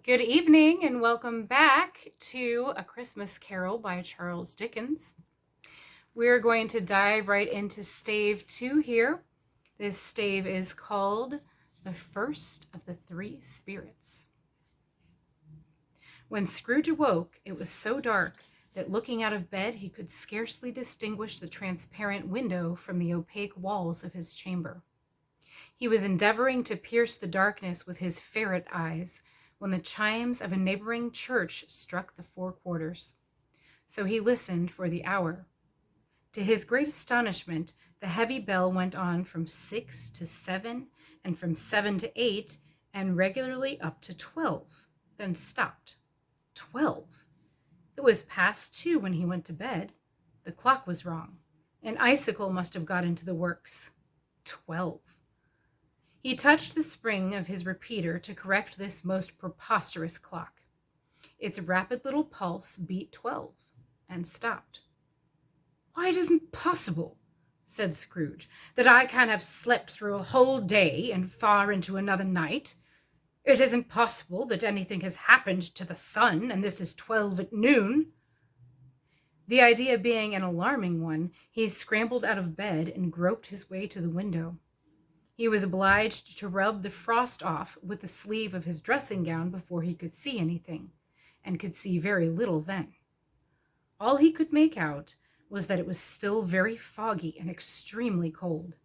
Good evening and welcome back to A Christmas Carol by Charles Dickens. We're going to dive right into Stave 2 here. This stave is called The First of the Three Spirits. When Scrooge awoke, it was so dark that looking out of bed he could scarcely distinguish the transparent window from the opaque walls of his chamber. He was endeavoring to pierce the darkness with his ferret eyes when the chimes of a neighboring church struck the 4 quarters. So he listened for the hour. To his great astonishment, the heavy bell went on from 6 to 7, and from 7 to 8, and regularly up to 12, then stopped. 12! It was past 2 when he went to bed. The clock was wrong. An icicle must have got into the works. 12. He touched the spring of his repeater to correct this most preposterous clock. Its rapid little pulse beat 12 and stopped. "Why, it isn't possible," said Scrooge, "that I can have slept through a whole day and far into another night. It isn't possible that anything has happened to the sun, and this is 12 at noon." The idea being an alarming one, he scrambled out of bed and groped his way to the window. He was obliged to rub the frost off with the sleeve of his dressing gown before he could see anything, and could see very little then. All he could make out was that it was still very foggy and extremely cold,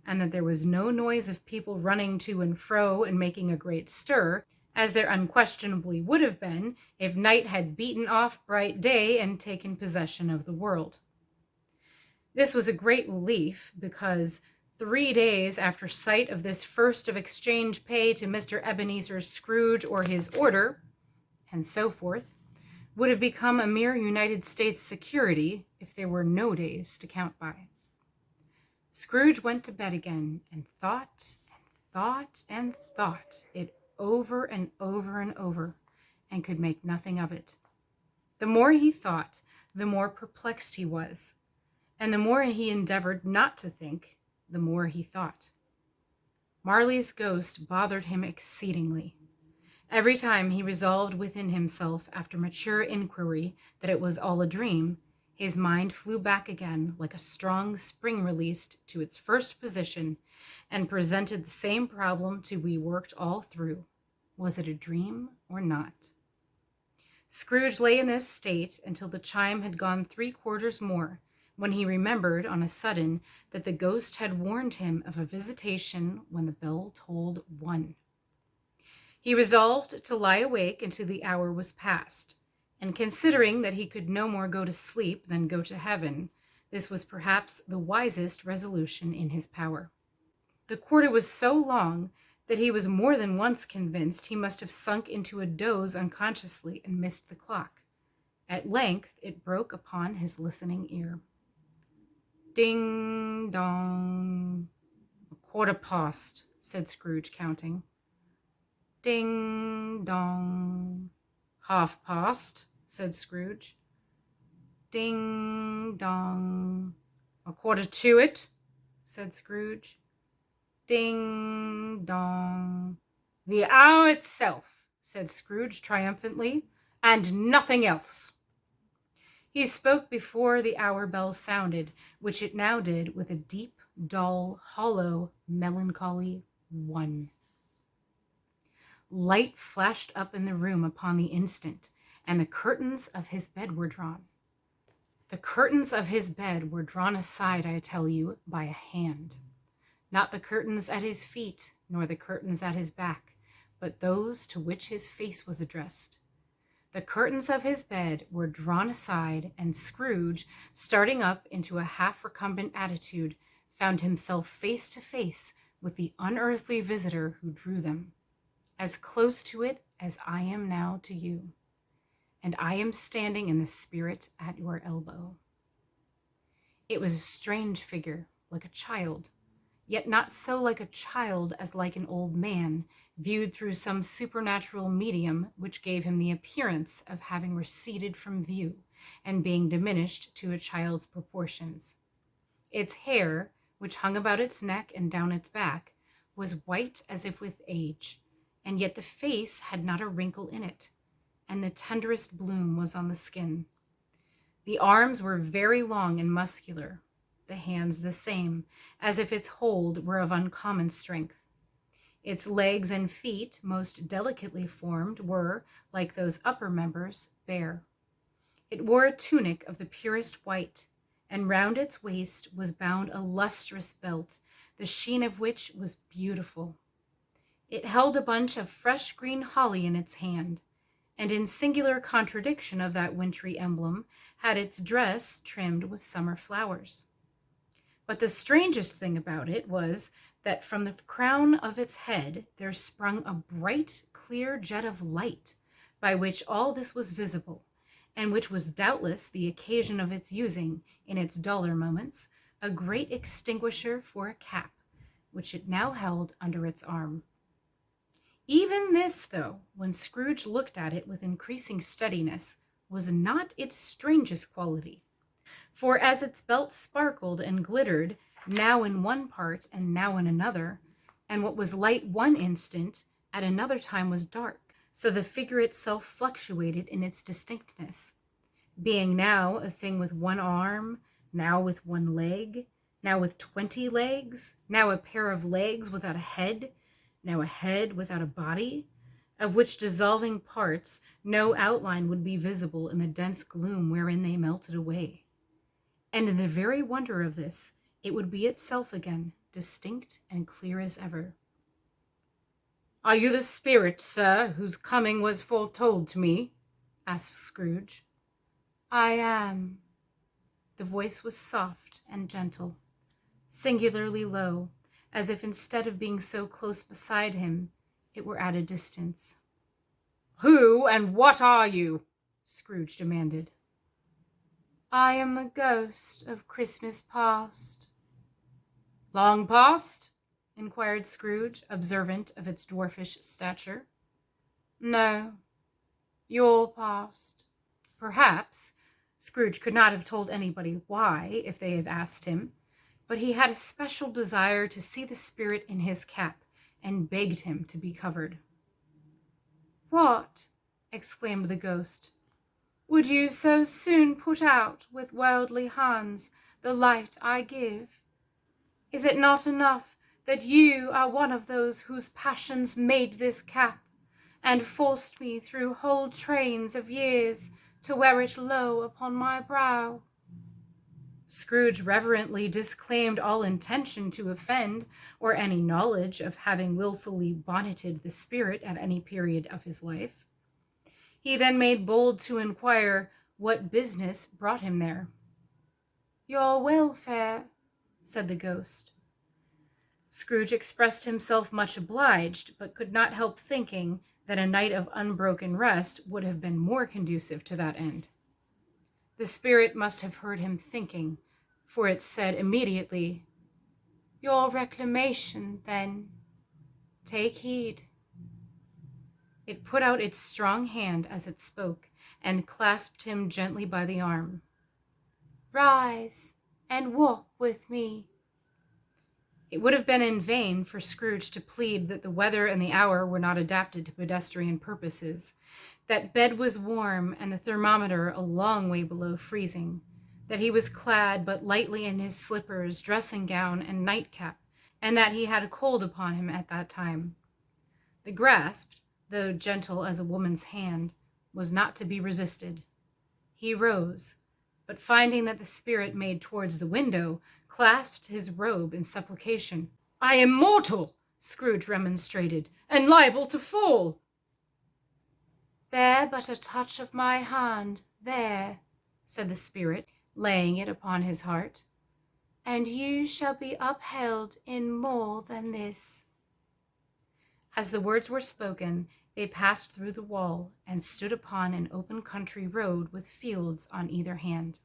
and that there was no noise of people running to and fro and making a great stir, as there unquestionably would have been if night had beaten off bright day and taken possession of the world. This was a great relief, because 3 days after sight of this first of exchange pay to Mr. Ebenezer Scrooge or his order, and so forth, would have become a mere United States security if there were no days to count by. Scrooge went to bed again and thought and thought and thought it over and over and over, and could make nothing of it. The more he thought, the more perplexed he was, and the more he endeavored not to think, the more he thought. Marley's ghost bothered him exceedingly. Every time he resolved within himself, after mature inquiry, that it was all a dream, his mind flew back again like a strong spring released to its first position, and presented the same problem to be worked all through. Was it a dream or not? Scrooge lay in this state until the chime had gone 3 quarters more, when he remembered on a sudden that the ghost had warned him of a visitation when the bell tolled 1. He resolved to lie awake until the hour was past, and considering that he could no more go to sleep than go to heaven, this was perhaps the wisest resolution in his power. The quarter was so long that he was more than once convinced he must have sunk into a doze unconsciously and missed the clock. At length it broke upon his listening ear. "Ding dong." "A quarter past," said Scrooge, counting. "Ding dong." "Half past," said Scrooge. "Ding dong." "A quarter to it," said Scrooge. "Ding dong." "The hour itself," said Scrooge triumphantly, "and nothing else." He spoke before the hour bell sounded, which it now did with a deep, dull, hollow, melancholy 1. Light flashed up in the room upon the instant, and the curtains of his bed were drawn. The curtains of his bed were drawn aside, I tell you, by a hand. Not the curtains at his feet, nor the curtains at his back, but those to which his face was addressed. The curtains of his bed were drawn aside, and Scrooge, starting up into a half-recumbent attitude, found himself face to face with the unearthly visitor who drew them, as close to it as I am now to you, and I am standing in the spirit at your elbow. It was a strange figure, like a child, yet not so like a child as like an old man, viewed through some supernatural medium which gave him the appearance of having receded from view and being diminished to a child's proportions. Its hair, which hung about its neck and down its back, was white as if with age, and yet the face had not a wrinkle in it, and the tenderest bloom was on the skin. The arms were very long and muscular, the hands the same, as if its hold were of uncommon strength. Its legs and feet, most delicately formed, were, like those upper members, bare. It wore a tunic of the purest white, and round its waist was bound a lustrous belt, the sheen of which was beautiful. It held a bunch of fresh green holly in its hand, and in singular contradiction of that wintry emblem, had its dress trimmed with summer flowers. But the strangest thing about it was that from the crown of its head there sprung a bright, clear jet of light, by which all this was visible, and which was doubtless the occasion of its using, in its duller moments, a great extinguisher for a cap, which it now held under its arm. Even this, though, when Scrooge looked at it with increasing steadiness, was not its strangest quality. For as its belt sparkled and glittered, now in one part and now in another, and what was light one instant, at another time was dark, so the figure itself fluctuated in its distinctness, being now a thing with one arm, now with one leg, now with 20 legs, now a pair of legs without a head, now a head without a body, of which dissolving parts no outline would be visible in the dense gloom wherein they melted away. And in the very wonder of this, it would be itself again, distinct and clear as ever. "Are you the spirit, sir, whose coming was foretold to me?" asked Scrooge. "I am." The voice was soft and gentle, singularly low, as if instead of being so close beside him, it were at a distance. "Who and what are you?" Scrooge demanded. "I am the ghost of Christmas past." "Long past?" inquired Scrooge, observant of its dwarfish stature. "No, your past." Perhaps Scrooge could not have told anybody why if they had asked him, but he had a special desire to see the spirit in his cap, and begged him to be covered. "What!" exclaimed the ghost. "Would you so soon put out with worldly hands the light I give? Is it not enough that you are one of those whose passions made this cap, and forced me through whole trains of years to wear it low upon my brow?" Scrooge reverently disclaimed all intention to offend, or any knowledge of having willfully bonneted the spirit at any period of his life. He then made bold to inquire what business brought him there. "Your welfare," said the ghost. Scrooge expressed himself much obliged, but could not help thinking that a night of unbroken rest would have been more conducive to that end. The spirit must have heard him thinking, for it said immediately, "Your reclamation, then. Take heed." It put out its strong hand as it spoke, and clasped him gently by the arm. "Rise and walk with me." It would have been in vain for Scrooge to plead that the weather and the hour were not adapted to pedestrian purposes, that bed was warm and the thermometer a long way below freezing, that he was clad but lightly in his slippers, dressing gown, and nightcap, and that he had a cold upon him at that time. The grasp, though gentle as a woman's hand, was not to be resisted. He rose, but finding that the spirit made towards the window, clasped his robe in supplication. "I am mortal," Scrooge remonstrated, "and liable to fall." "Bear but a touch of my hand, there," said the spirit, laying it upon his heart, "and you shall be upheld in more than this." As the words were spoken, they passed through the wall and stood upon an open country road with fields on either hand.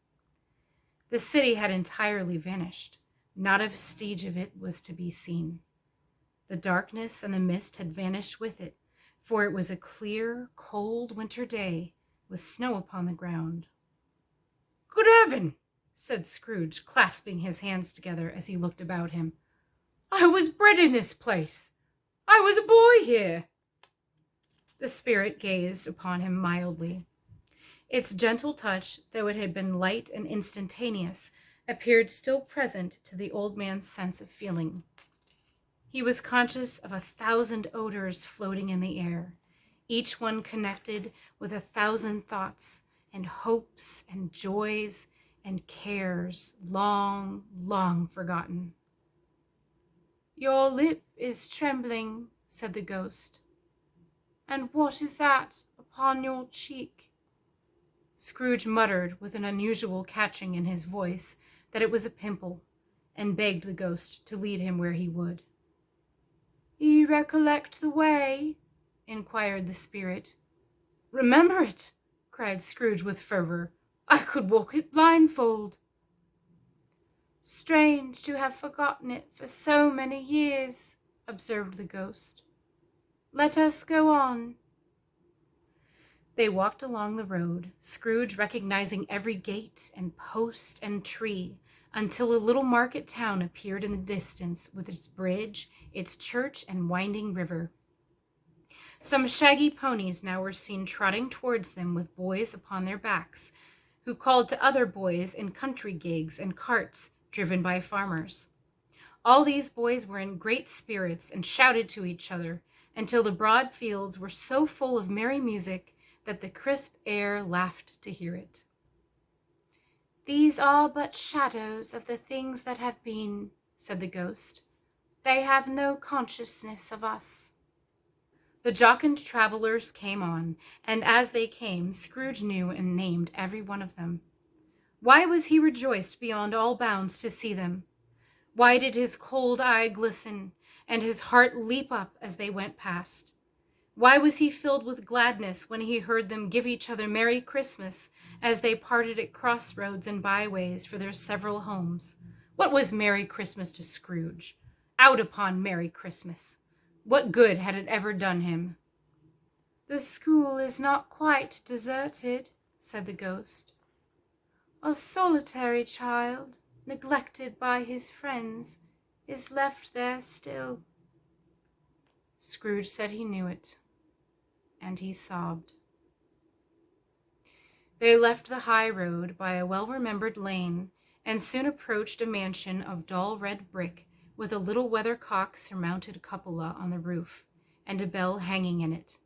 The city had entirely vanished. Not a vestige of it was to be seen. The darkness and the mist had vanished with it, for it was a clear, cold winter day with snow upon the ground. "Good heaven!" said Scrooge, clasping his hands together as he looked about him. "I was bred in this place. I was a boy here." The spirit gazed upon him mildly. Its gentle touch, though it had been light and instantaneous, appeared still present to the old man's sense of feeling. He was conscious of 1,000 odors floating in the air, each one connected with 1,000 thoughts and hopes and joys and cares long, long forgotten. "Your lip is trembling," said the ghost. "And what is that upon your cheek?" Scrooge muttered with an unusual catching in his voice that it was a pimple, and begged the ghost to lead him where he would. "You recollect the way?" inquired the spirit. "Remember it!" cried Scrooge with fervor. "I could walk it blindfold." "Strange to have forgotten it for so many years," observed the ghost. "Let us go on." They walked along the road, Scrooge recognizing every gate and post and tree, until a little market town appeared in the distance with its bridge, its church, and winding river. Some shaggy ponies now were seen trotting towards them with boys upon their backs, who called to other boys in country gigs and carts driven by farmers. All these boys were in great spirits and shouted to each other until the broad fields were so full of merry music that the crisp air laughed to hear it. "These are but shadows of the things that have been," said the ghost. "They have no consciousness of us." The jocund travelers came on, and as they came, Scrooge knew and named every one of them. Why was he rejoiced beyond all bounds to see them? Why did his cold eye glisten, and his heart leap up as they went past? Why was he filled with gladness when he heard them give each other Merry Christmas as they parted at crossroads and byways for their several homes? What was Merry Christmas to Scrooge? Out upon Merry Christmas! What good had it ever done him? "The school is not quite deserted," said the ghost. "A solitary child, neglected by his friends, is left there still." Scrooge said he knew it, and he sobbed. They left the high road by a well-remembered lane, and soon approached a mansion of dull red brick, with a little weathercock-surmounted cupola on the roof, and a bell hanging in it.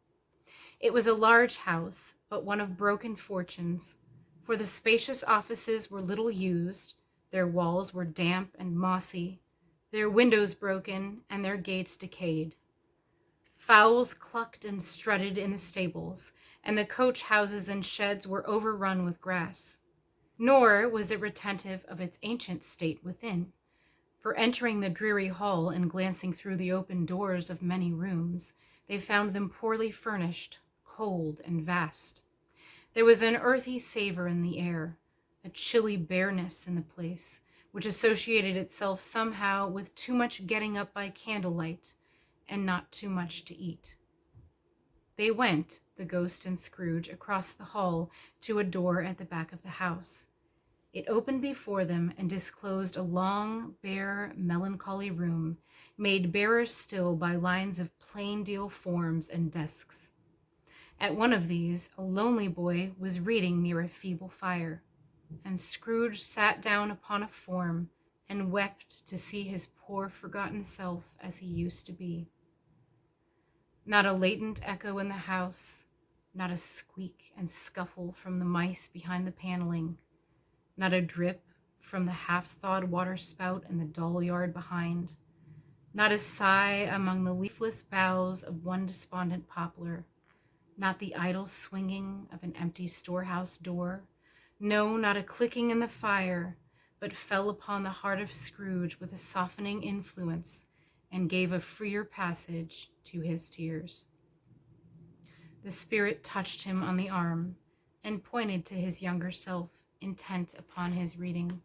It was a large house, but one of broken fortunes, for the spacious offices were little used, their walls were damp and mossy, their windows broken, and their gates decayed. Fowls clucked and strutted in the stables, and the coach houses and sheds were overrun with grass. Nor was it retentive of its ancient state within, for entering the dreary hall and glancing through the open doors of many rooms, they found them poorly furnished, cold, and vast. There was an earthy savor in the air, a chilly bareness in the place, which associated itself somehow with too much getting up by candlelight, and not too much to eat. They went, the ghost and Scrooge, across the hall to a door at the back of the house. It opened before them and disclosed a long, bare, melancholy room, made barer still by lines of plain deal forms and desks. At one of these, a lonely boy was reading near a feeble fire, and Scrooge sat down upon a form and wept to see his poor forgotten self as he used to be. Not a latent echo in the house, not a squeak and scuffle from the mice behind the paneling, not a drip from the half-thawed water-spout in the dull yard behind, not a sigh among the leafless boughs of one despondent poplar, not the idle swinging of an empty storehouse door, no, not a clicking in the fire, but fell upon the heart of Scrooge with a softening influence and gave a freer passage to his tears. The spirit touched him on the arm and pointed to his younger self, intent upon his reading.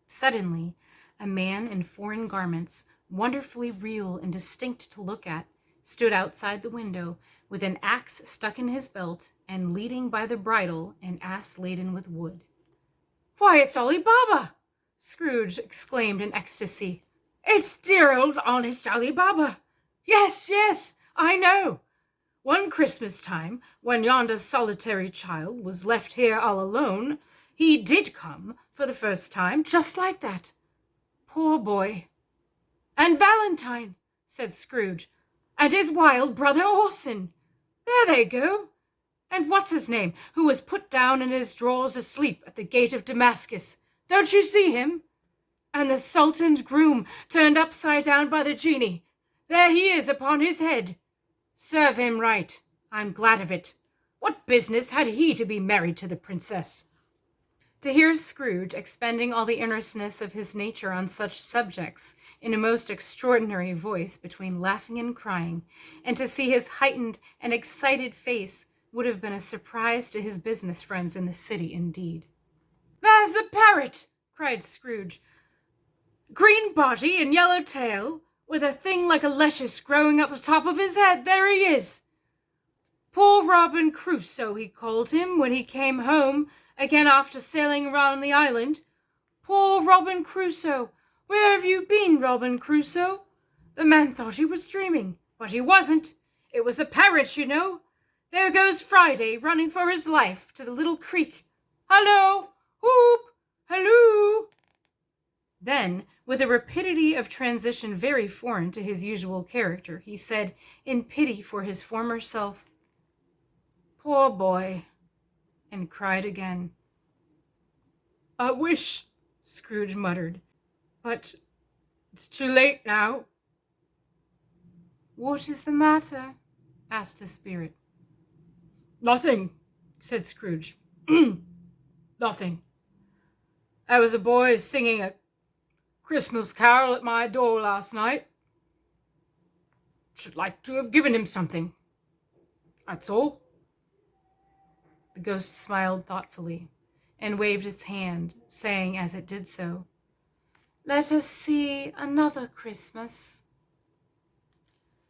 Suddenly, a man in foreign garments, wonderfully real and distinct to look at, stood outside the window with an axe stuck in his belt and leading by the bridle an ass laden with wood. "Why, it's Ali Baba!" Scrooge exclaimed in ecstasy. "It's dear old honest Ali Baba! Yes, I know! One Christmas time, when yonder solitary child was left here all alone, he did come for the first time, just like that. Poor boy. And Valentine, said Scrooge, and his wild brother Orson. There they go. And what's his name, who was put down in his drawers asleep at the gate of Damascus? Don't you see him? And the Sultan's groom turned upside down by the genie. There he is upon his head. Serve him right. I'm glad of it. What business had he to be married to the princess? To hear Scrooge expending all the earnestness of his nature on such subjects in a most extraordinary voice between laughing and crying, and to see his heightened and excited face, would have been a surprise to his business friends in the city indeed. There's the parrot, cried Scrooge. Green body and yellow tail, with a thing like a lettuce growing up the top of his head. There he is. Poor Robin Crusoe, he called him when he came home again after sailing around the island. Poor Robin Crusoe. Where have you been, Robin Crusoe? The man thought he was dreaming, but he wasn't. It was the parrot, you know. There goes Friday, running for his life to the little creek. Hallo! Whoop! Halloo! Then, with a rapidity of transition very foreign to his usual character, he said, in pity for his former self, Poor boy, and cried again. I wish, Scrooge muttered, but it's too late now. What is the matter? Asked the spirit. Nothing, said Scrooge. Nothing. There was a boy singing a Christmas carol at my door last night. Should like to have given him something. That's all. The ghost smiled thoughtfully and waved its hand, saying as it did so, Let us see another Christmas.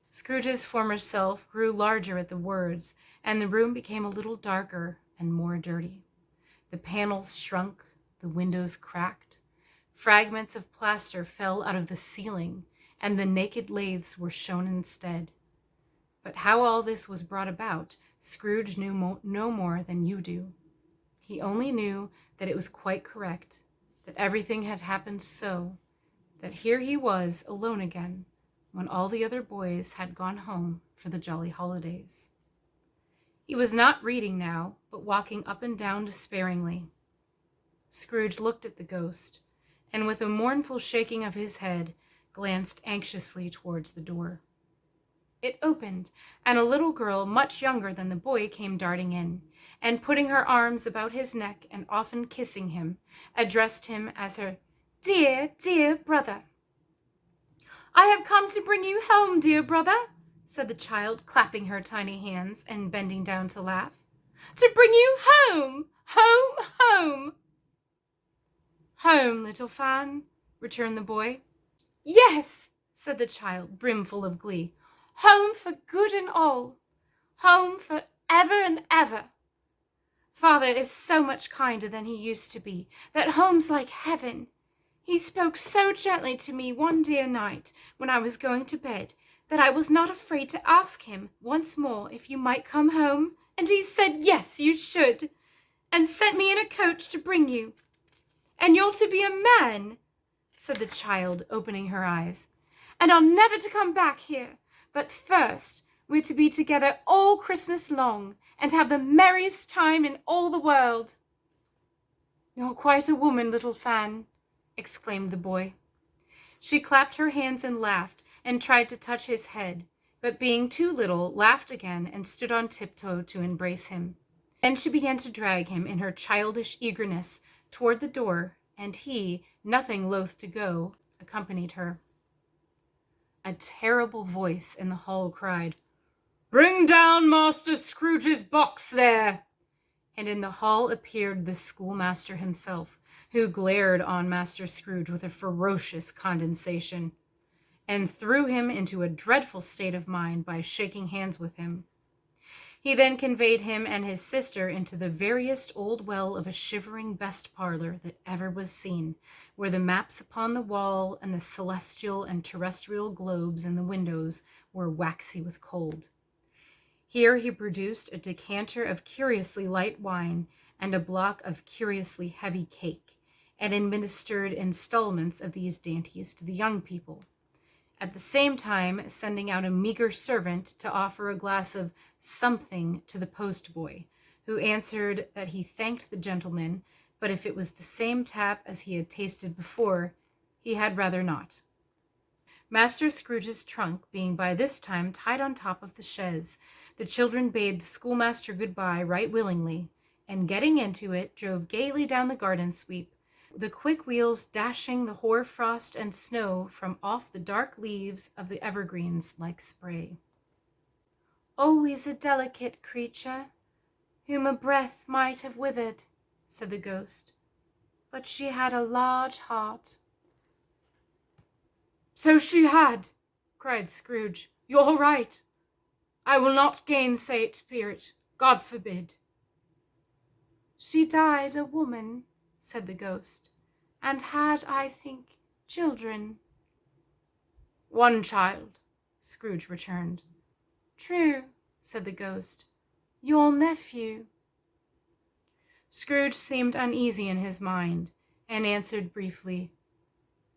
Scrooge's former self grew larger at the words, and the room became a little darker and more dirty. The panels shrunk, the windows cracked, fragments of plaster fell out of the ceiling, and the naked laths were shown instead. But how all this was brought about, Scrooge knew no more than you do. He only knew that it was quite correct, that everything had happened so, that here he was alone again, when all the other boys had gone home for the jolly holidays. He was not reading now, but walking up and down despairingly. Scrooge looked at the ghost, and with a mournful shaking of his head, glanced anxiously towards the door. It opened, and a little girl much younger than the boy came darting in, and putting her arms about his neck and often kissing him, addressed him as her dear, dear brother. I have come to bring you home, dear brother, said the child, clapping her tiny hands and bending down to laugh. To bring you home, home, home. Home, little Fan, returned the boy. Yes, said the child, brimful of glee. Home for good and all. Home for ever and ever. Father is so much kinder than he used to be, that home's like heaven. He spoke so gently to me one dear night when I was going to bed that I was not afraid to ask him once more if you might come home, and he said yes, you should, and sent me in a coach to bring you. And you're to be a man, said the child, opening her eyes, and I'll never to come back here. But first, we're to be together all Christmas long and have the merriest time in all the world. You're quite a woman, little Fan, exclaimed the boy. She clapped her hands and laughed and tried to touch his head, but being too little, laughed again and stood on tiptoe to embrace him. Then she began to drag him in her childish eagerness toward the door, and he, nothing loath to go, accompanied her. A terrible voice in the hall cried, Bring down Master Scrooge's box there! And in the hall appeared the schoolmaster himself, who glared on Master Scrooge with a ferocious condescension, and threw him into a dreadful state of mind by shaking hands with him. He then conveyed him and his sister into the veriest old well of a shivering best parlor that ever was seen, where the maps upon the wall and the celestial and terrestrial globes in the windows were waxy with cold. Here he produced a decanter of curiously light wine and a block of curiously heavy cake, and administered installments of these dainties to the young people, at the same time sending out a meager servant to offer a glass of something to the postboy, who answered that he thanked the gentleman, but if it was the same tap as he had tasted before, he had rather not. Master Scrooge's trunk being by this time tied on top of the chaise, the children bade the schoolmaster good-bye right willingly, and getting into it, drove gaily down the garden sweep, the quick wheels dashing the hoar frost and snow from off the dark leaves of the evergreens like spray. "Always a delicate creature, whom a breath might have withered," said the ghost, "but she had a large heart." "So she had," cried Scrooge. "You're right. I will not gainsay it, spirit. God forbid." "She died a woman," said the ghost, "and had, I think, children." "One child," Scrooge returned. "True," said the ghost. "Your nephew." Scrooge seemed uneasy in his mind, and answered briefly,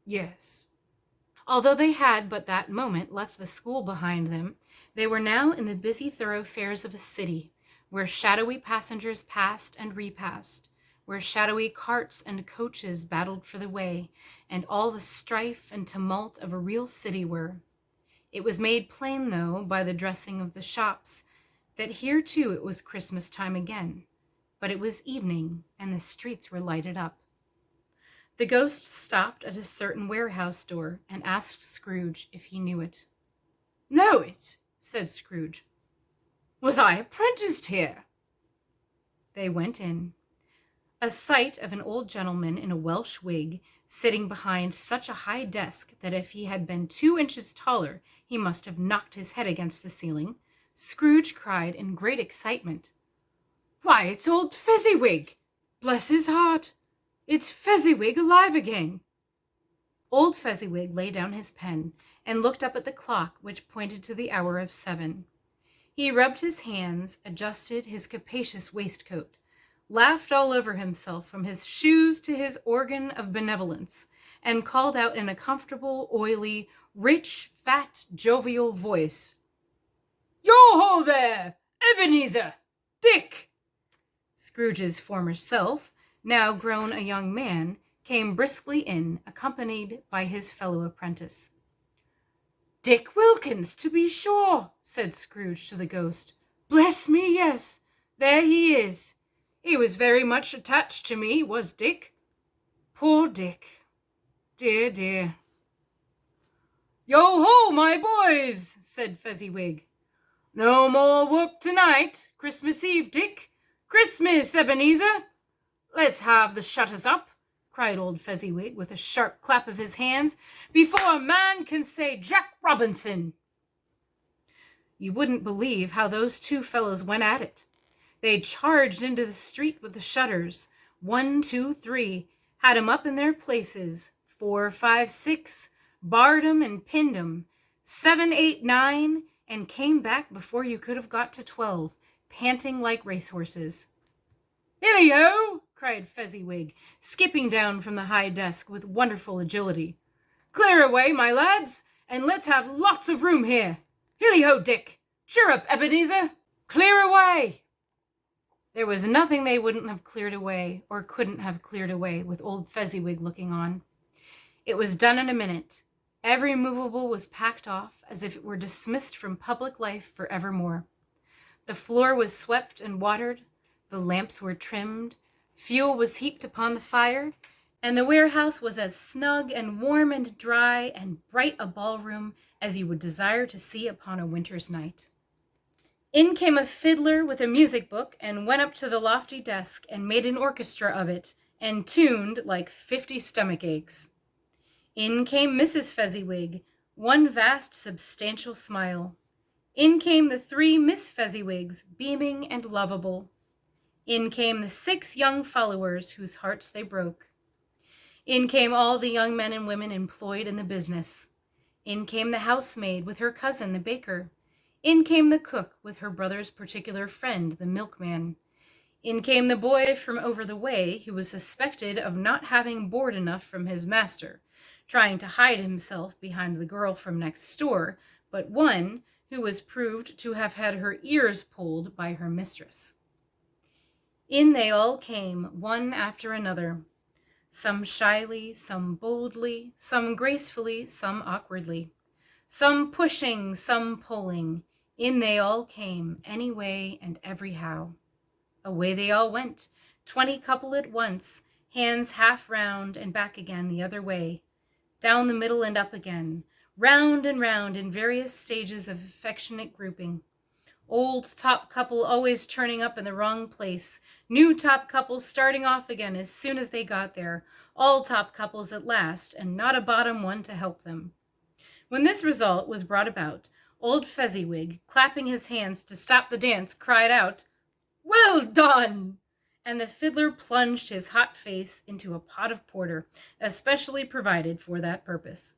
"Yes." Although they had but that moment left the school behind them, they were now in the busy thoroughfares of a city, where shadowy passengers passed and repassed, where shadowy carts and coaches battled for the way, and all the strife and tumult of a real city were. It was made plain, though, by the dressing of the shops, that here too it was Christmas time again, but it was evening, and the streets were lighted up. The ghost stopped at a certain warehouse door and asked Scrooge if he knew it. "Know it?" said Scrooge. "Was I apprenticed here?" They went in. A sight of an old gentleman in a Welsh wig, sitting behind such a high desk that if he had been 2 inches taller, he must have knocked his head against the ceiling, Scrooge cried in great excitement, "Why, it's old Fezziwig! Bless his heart! It's Fezziwig alive again!" Old Fezziwig laid down his pen and looked up at the clock, which pointed to the hour of 7. He rubbed his hands, adjusted his capacious waistcoat, laughed all over himself from his shoes to his organ of benevolence, and called out in a comfortable, oily, rich, fat, jovial voice, "Yo-ho there, Ebenezer! Dick!" Scrooge's former self, now grown a young man, came briskly in, accompanied by his fellow apprentice. "Dick Wilkins, to be sure," said Scrooge to the ghost. "Bless me, yes, there he is. He was very much attached to me, was Dick. Poor Dick. Dear, dear." "Yo-ho, my boys," said Fezziwig. "No more work tonight. Christmas Eve, Dick. Christmas, Ebenezer. Let's have the shutters up," cried old Fezziwig with a sharp clap of his hands, "before a man can say Jack Robinson." You wouldn't believe how those two fellows went at it. They charged into the street with the shutters. 1, 2, 3, had 'em up in their places. 4, 5, 6, barred 'em and pinned 'em. 7, 8, 9, and came back before you could have got to 12, panting like racehorses. "Hilly-ho!" cried Fezziwig, skipping down from the high desk with wonderful agility. "Clear away, my lads, and let's have lots of room here. Hilly-ho, Dick! Cheer up, Ebenezer! Clear away!" There was nothing they wouldn't have cleared away, or couldn't have cleared away, with old Fezziwig looking on. It was done in a minute. Every movable was packed off, as if it were dismissed from public life for evermore. The floor was swept and watered, the lamps were trimmed, fuel was heaped upon the fire, and the warehouse was as snug and warm and dry and bright a ballroom as you would desire to see upon a winter's night. In came a fiddler with a music book and went up to the lofty desk and made an orchestra of it and tuned like 50 stomach aches. In came Mrs. Fezziwig, one vast substantial smile. In came the 3 Miss Fezziwigs, beaming and lovable. In came the 6 young followers whose hearts they broke. In came all the young men and women employed in the business. In came the housemaid with her cousin, the baker. In came the cook with her brother's particular friend, the milkman. In came the boy from over the way, who was suspected of not having board enough from his master, trying to hide himself behind the girl from next door, but one who was proved to have had her ears pulled by her mistress. In they all came, one after another, some shyly, some boldly, some gracefully, some awkwardly, some pushing, some pulling. In they all came, any way and every how. Away they all went, 20 couple at once, hands half round and back again the other way, down the middle and up again, round and round in various stages of affectionate grouping. Old top couple always turning up in the wrong place, new top couples starting off again as soon as they got there, all top couples at last, and not a bottom one to help them. When this result was brought about, old Fezziwig, clapping his hands to stop the dance, cried out, "Well done!" And the fiddler plunged his hot face into a pot of porter, especially provided for that purpose.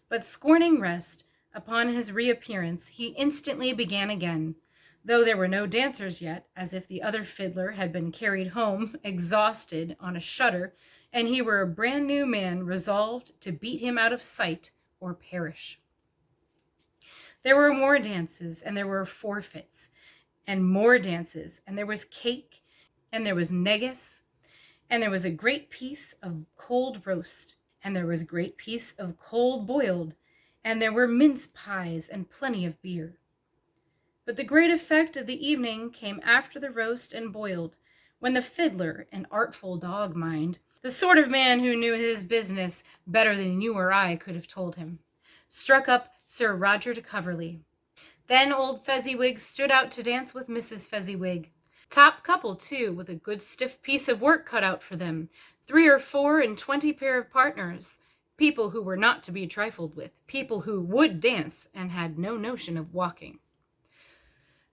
But scorning rest, upon his reappearance, he instantly began again, though there were no dancers yet, as if the other fiddler had been carried home, exhausted, on a shutter, and he were a brand new man resolved to beat him out of sight or perish. There were more dances, and there were forfeits, and more dances, and there was cake, and there was negus, and there was a great piece of cold roast, and there was a great piece of cold boiled, and there were mince pies and plenty of beer. But the great effect of the evening came after the roast and boiled, when the fiddler, an artful dog, mind, the sort of man who knew his business better than you or I could have told him, struck up Sir Roger de Coverley. Then old Fezziwig stood out to dance with Mrs. Fezziwig. Top couple, too, with a good stiff piece of work cut out for them, 3 or 4 and 20 pair of partners, people who were not to be trifled with, people who would dance and had no notion of walking.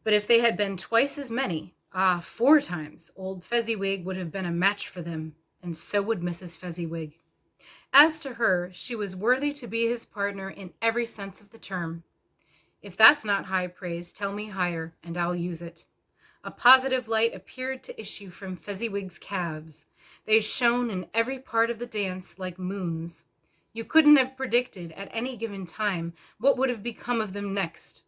But if they had been twice as many, 4 times, old Fezziwig would have been a match for them, and so would Mrs. Fezziwig. As to her, she was worthy to be his partner in every sense of the term. If that's not high praise, tell me higher, and I'll use it. A positive light appeared to issue from Fezziwig's calves. They shone in every part of the dance like moons. You couldn't have predicted at any given time what would have become of them next.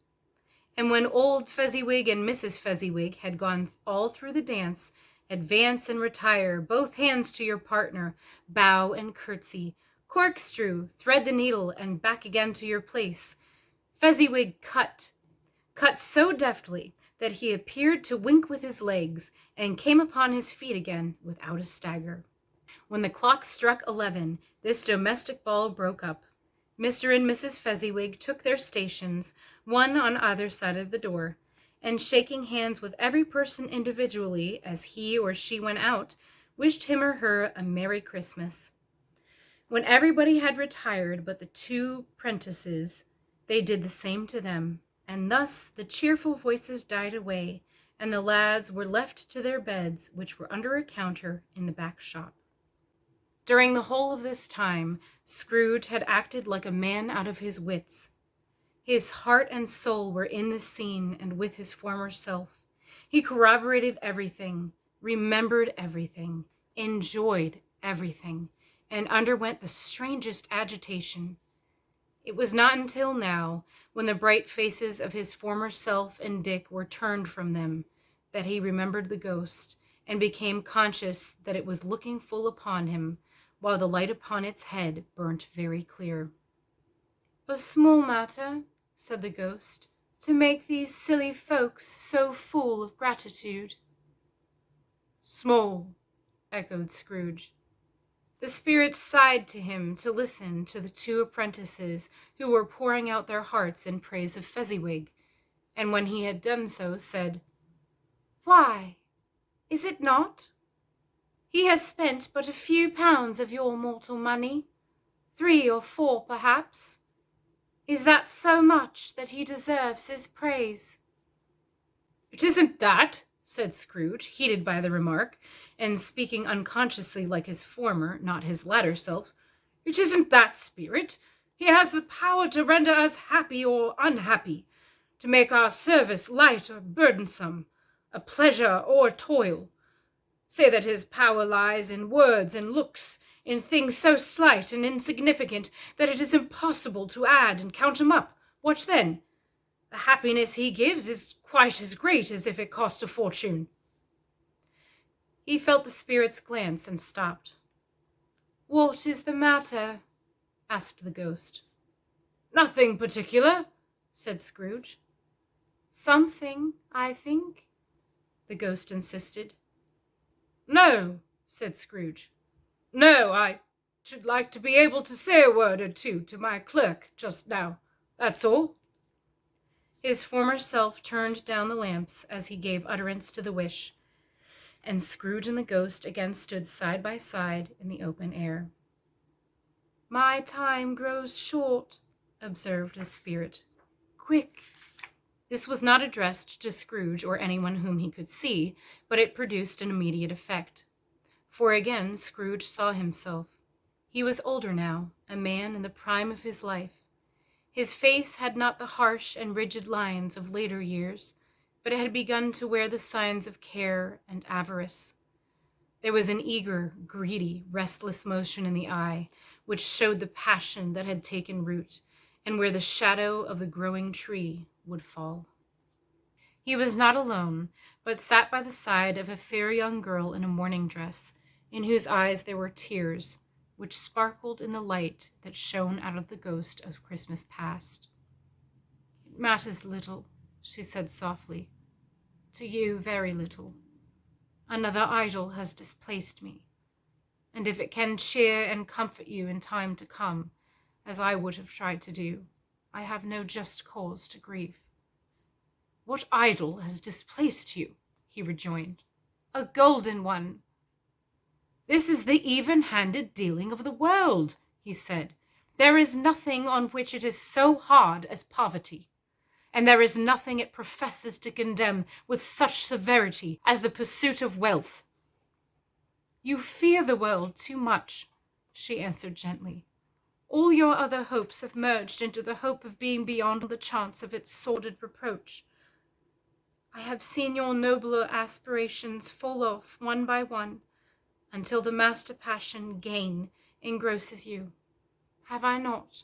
And when old Fezziwig and Mrs. Fezziwig had gone all through the dance, advance and retire, both hands to your partner, bow and curtsy, corkscrew, thread the needle, and back again to your place, Fezziwig cut so deftly that he appeared to wink with his legs, and came upon his feet again without a stagger. When the clock struck 11, this domestic ball broke up. Mr. and Mrs. Fezziwig took their stations, one on either side of the door, and shaking hands with every person individually as he or she went out, wished him or her a Merry Christmas. When everybody had retired but the 2 prentices, they did the same to them, and thus the cheerful voices died away, and the lads were left to their beds, which were under a counter in the back shop. During the whole of this time, Scrooge had acted like a man out of his wits. His heart and soul were in the scene and with his former self. He corroborated everything, remembered everything, enjoyed everything, and underwent the strangest agitation. It was not until now, when the bright faces of his former self and Dick were turned from them, that he remembered the ghost, and became conscious that it was looking full upon him, while the light upon its head burnt very clear. "A small matter," said the ghost, "to make these silly folks so full of gratitude." "Small," echoed Scrooge. The spirit sighed to him to listen to the 2 apprentices who were pouring out their hearts in praise of Fezziwig, and when he had done so, said, "Why, is it not? He has spent but a few pounds of your mortal money, 3 or 4 perhaps. Is that so much that he deserves his praise?" "It isn't that," said Scrooge, heated by the remark, and speaking unconsciously like his former, not his latter self. "It isn't that, Spirit. He has the power to render us happy or unhappy, to make our service light or burdensome, a pleasure or toil. Say that his power lies in words and looks, in things so slight and insignificant that it is impossible to add and count him up. What then? The happiness he gives is quite as great as if it cost a fortune." He felt the spirit's glance and stopped. "What is the matter?" asked the ghost. "Nothing particular," said Scrooge. "Something, I think," the ghost insisted. "No," said Scrooge. "No, I should like to be able to say a word or two to my clerk just now. That's all." His former self turned down the lamps as he gave utterance to the wish, and Scrooge and the ghost again stood side by side in the open air. "My time grows short," observed the spirit. "Quick." This was not addressed to Scrooge or anyone whom he could see, but it produced an immediate effect. For again Scrooge saw himself. He was older now, a man in the prime of his life. His face had not the harsh and rigid lines of later years, but it had begun to wear the signs of care and avarice. There was an eager, greedy, restless motion in the eye, which showed the passion that had taken root, and where the shadow of the growing tree would fall. He was not alone, but sat by the side of a fair young girl in a mourning dress, in whose eyes there were tears, which sparkled in the light that shone out of the ghost of Christmas past. "It matters little," she said softly. "To you, very little. Another idol has displaced me, and if it can cheer and comfort you in time to come, as I would have tried to do, I have no just cause to grieve." "What idol has displaced you?" he rejoined. "A golden one." "This is the even-handed dealing of the world," he said. "There is nothing on which it is so hard as poverty, and there is nothing it professes to condemn with such severity as the pursuit of wealth." "You fear the world too much," she answered gently. "All your other hopes have merged into the hope of being beyond the chance of its sordid reproach. I have seen your nobler aspirations fall off one by one, until the master passion, gain, engrosses you. Have I not?"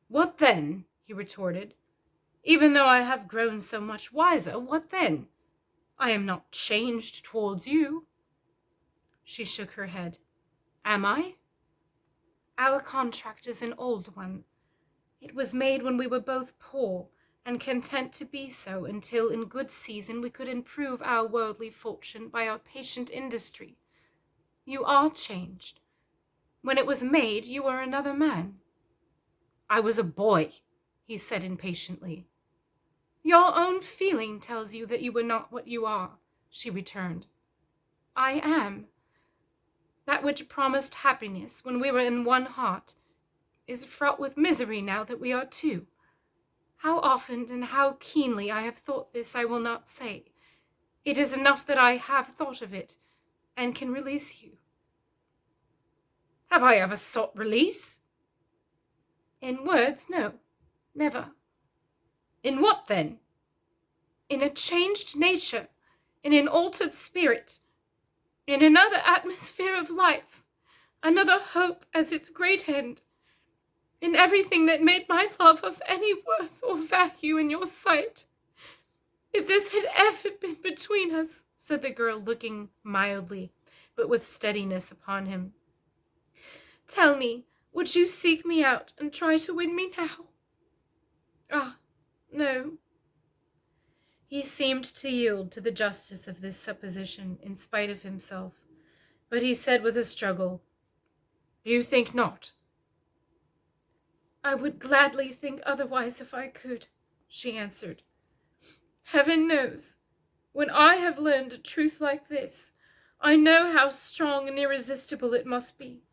"What then?" he retorted. "Even though I have grown so much wiser, what then? I am not changed towards you." She shook her head. "Am I?" "Our contract is an old one. It was made when we were both poor, and content to be so until in good season we could improve our worldly fortune by our patient industry. You are changed. When it was made, you were another man." "I was a boy," he said impatiently. "Your own feeling tells you that you were not what you are," she returned. "I am. That which promised happiness when we were in one heart is fraught with misery now that we are two. How often and how keenly I have thought this I will not say. It is enough that I have thought of it, and can release you." "Have I ever sought release?" "In words, no, never." "In what then?" "In a changed nature, in an altered spirit, in another atmosphere of life, another hope as its great end, in everything that made my love of any worth or value in your sight. If this had ever been between us," said the girl, looking mildly, but with steadiness upon him, "tell me, would you seek me out and try to win me now?" "Ah, no." He seemed to yield to the justice of this supposition in spite of himself, but he said with a struggle, "You think not?" "I would gladly think otherwise if I could," she answered. "Heaven knows, when I have learned a truth like this, I know how strong and irresistible it must be.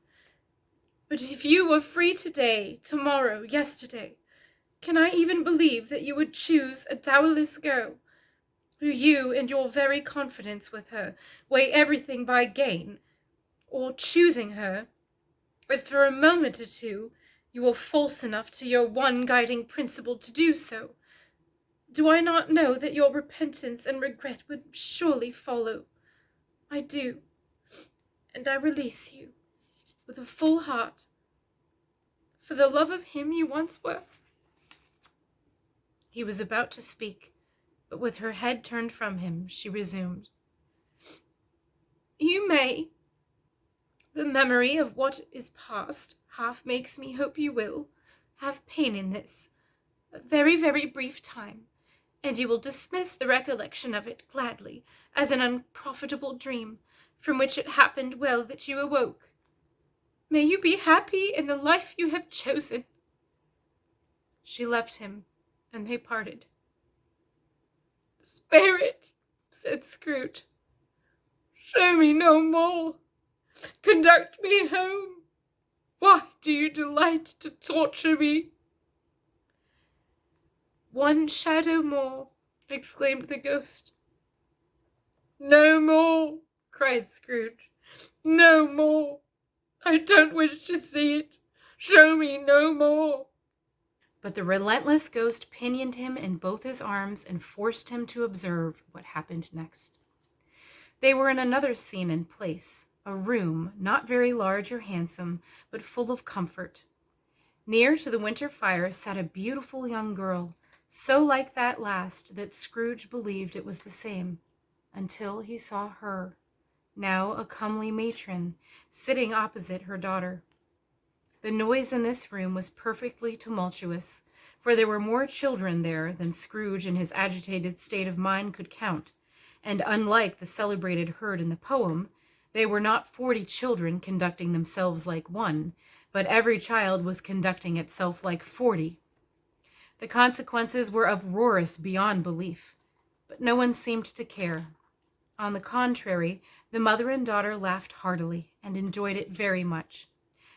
But if you were free today, tomorrow, yesterday, can I even believe that you would choose a dowerless girl, who you, in your very confidence with her, weigh everything by gain, or choosing her, if for a moment or two you were false enough to your one guiding principle to do so, Do I not know that your repentance and regret would surely follow? I do, and I release you with a full heart, for the love of him you once were." He was about to speak, but with her head turned from him, she resumed, "You may. The memory of what is past half makes me hope you will have pain in this, a very, very brief time, and you will dismiss the recollection of it gladly as an unprofitable dream, from which it happened well that you awoke. May you be happy in the life you have chosen." She left him, and they parted. "Spare it," said Scrooge. "Show me no more. Conduct me home. Why do you delight to torture me?" "One shadow more," exclaimed the ghost. "No more," cried Scrooge. "No more. I don't wish to see it. Show me no more." But the relentless ghost pinioned him in both his arms and forced him to observe what happened next. They were in another scene and place, a room not very large or handsome, but full of comfort. Near to the winter fire sat a beautiful young girl, so like that last that Scrooge believed it was the same, until he saw her, now a comely matron, sitting opposite her daughter. The noise in this room was perfectly tumultuous, for there were more children there than Scrooge in his agitated state of mind could count, and unlike the celebrated herd in the poem, they were not 40 children conducting themselves like one, but every child was conducting itself like 40. The consequences were uproarious beyond belief, but no one seemed to care. On the contrary, the mother and daughter laughed heartily and enjoyed it very much,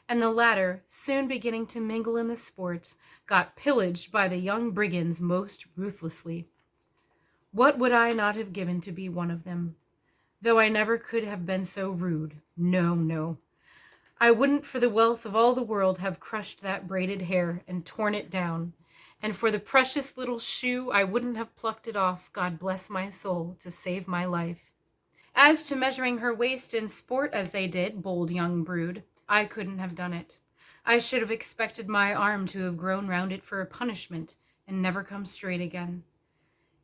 and the latter, soon beginning to mingle in the sports, got pillaged by the young brigands most ruthlessly. What would I not have given to be one of them? Though I never could have been so rude. No, no. I wouldn't for the wealth of all the world have crushed that braided hair and torn it down, and for the precious little shoe I wouldn't have plucked it off, God bless my soul, to save my life. As to measuring her waist in sport as they did, bold young brood, I couldn't have done it. I should have expected my arm to have grown round it for a punishment, and never come straight again.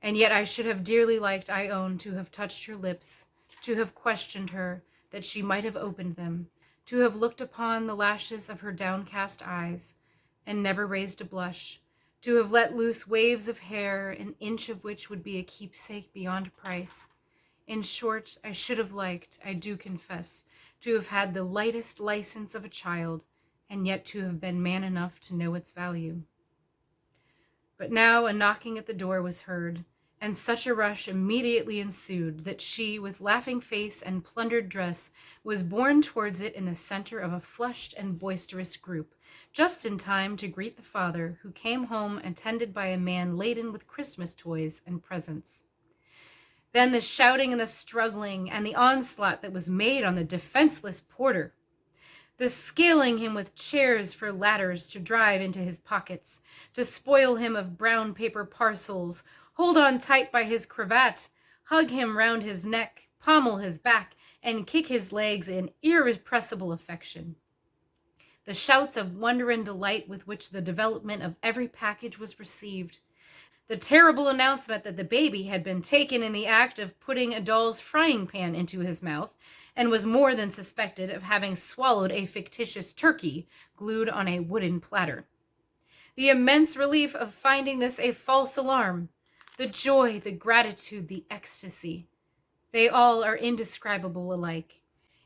And yet I should have dearly liked, I own, to have touched her lips, to have questioned her, that she might have opened them, to have looked upon the lashes of her downcast eyes, and never raised a blush, to have let loose waves of hair, an inch of which would be a keepsake beyond price. In short, I should have liked, I do confess, to have had the lightest license of a child, and yet to have been man enough to know its value. But now a knocking at the door was heard, and such a rush immediately ensued that she, with laughing face and plundered dress, was borne towards it in the center of a flushed and boisterous group, just in time to greet the father, who came home attended by a man laden with Christmas toys and presents. Then the shouting and the struggling, and the onslaught that was made on the defenseless porter. The scaling him with chairs for ladders to drive into his pockets, to spoil him of brown paper parcels, hold on tight by his cravat, hug him round his neck, pommel his back, and kick his legs in irrepressible affection. The shouts of wonder and delight with which the development of every package was received. The terrible announcement that the baby had been taken in the act of putting a doll's frying pan into his mouth, and was more than suspected of having swallowed a fictitious turkey glued on a wooden platter. The immense relief of finding this a false alarm, the joy, the gratitude, the ecstasy, they all are indescribable alike.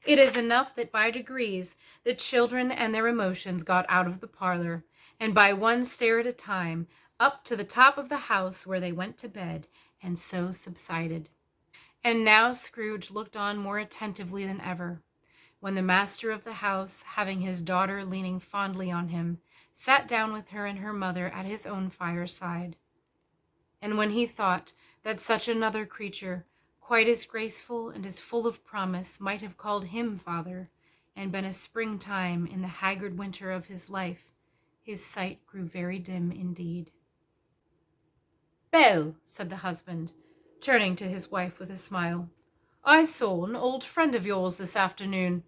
It is enough that by degrees the children and their emotions got out of the parlor, and by one stair at a time, up to the top of the house where they went to bed, and so subsided. And now Scrooge looked on more attentively than ever, when the master of the house, having his daughter leaning fondly on him, sat down with her and her mother at his own fireside. And when he thought that such another creature, quite as graceful and as full of promise, might have called him father, and been a springtime in the haggard winter of his life, his sight grew very dim indeed. Belle, said the husband, turning to his wife with a smile, I saw an old friend of yours this afternoon.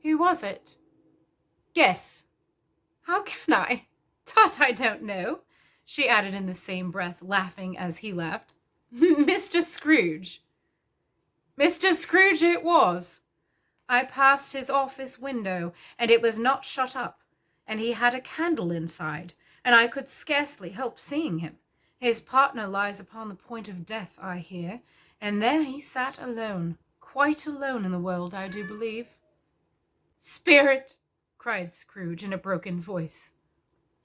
Who was it? Guess. How can I? Tut, I don't know, she added in the same breath, laughing as he laughed. Mr. Scrooge. Mr. Scrooge it was. I passed his office window, and it was not shut up, and he had a candle inside, and I could scarcely help seeing him. His partner lies upon the point of death, I hear, and there he sat alone, quite alone in the world, I do believe. Spirit, cried Scrooge in a broken voice,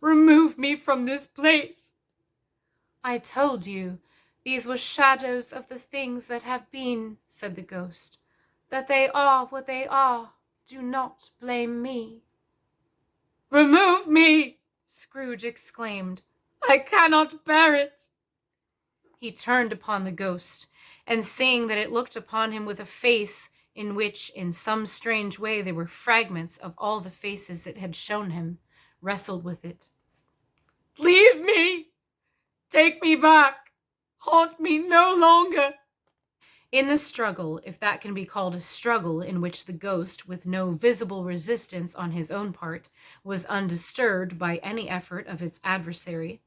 remove me from this place. I told you these were shadows of the things that have been, said the ghost. That they are what they are. Do not blame me. Remove me, Scrooge exclaimed. I cannot bear it. He turned upon the ghost, and seeing that it looked upon him with a face in which, in some strange way, there were fragments of all the faces it had shown him, wrestled with it. Leave me! Take me back! Haunt me no longer! In the struggle, if that can be called a struggle in which the ghost, with no visible resistance on his own part, was undisturbed by any effort of its adversary,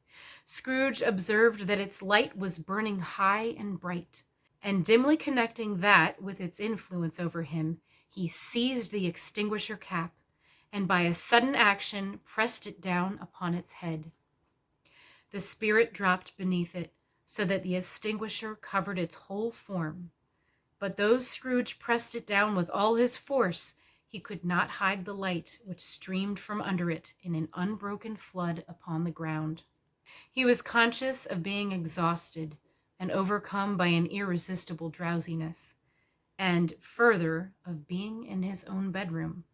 Scrooge observed that its light was burning high and bright, and dimly connecting that with its influence over him, he seized the extinguisher cap, and by a sudden action pressed it down upon its head. The spirit dropped beneath it, so that the extinguisher covered its whole form. But though Scrooge pressed it down with all his force, he could not hide the light which streamed from under it in an unbroken flood upon the ground. He was conscious of being exhausted and overcome by an irresistible drowsiness, and, further, of being in his own bedroom.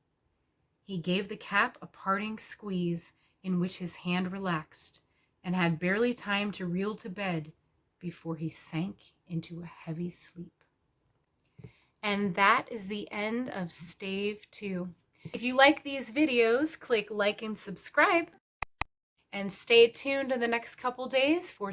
He gave the cap a parting squeeze in which his hand relaxed, and had barely time to reel to bed before he sank into a heavy sleep. And that is the end of Stave 2. If you like these videos, click like and subscribe, and stay tuned in the next couple days for